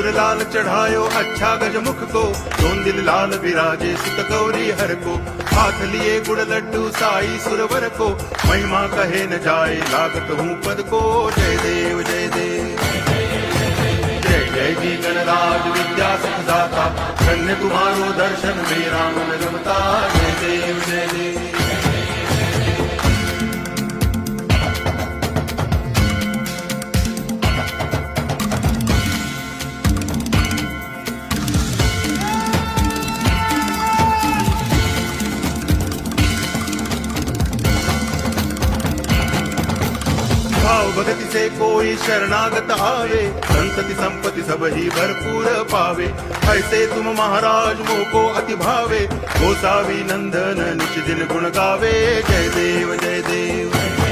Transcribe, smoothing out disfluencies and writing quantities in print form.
सिंदूर लाल चढ़ायो अच्छा गजमुख को, दोन दिल लाल विराजे सुत गौरी हर को, हाथ लिए गुड़ लड्डू साई सुरवर को, महिमा कहे न जाए लागत हूँ पद को। जय देव जय देव जय जय जी गणराज विद्या सुखदाता, धन्य तुम्हारो दर्शन मेरा मन रमता। जय देव जय देव भाव भगति से कोई शरणागत आवे, संतति संपत्ति सब ही भरपूर पावे। ऐसे तुम महाराज मोको अति भावे, गोसावी नंदन निच दिन गुण गावे। जय देव जय देव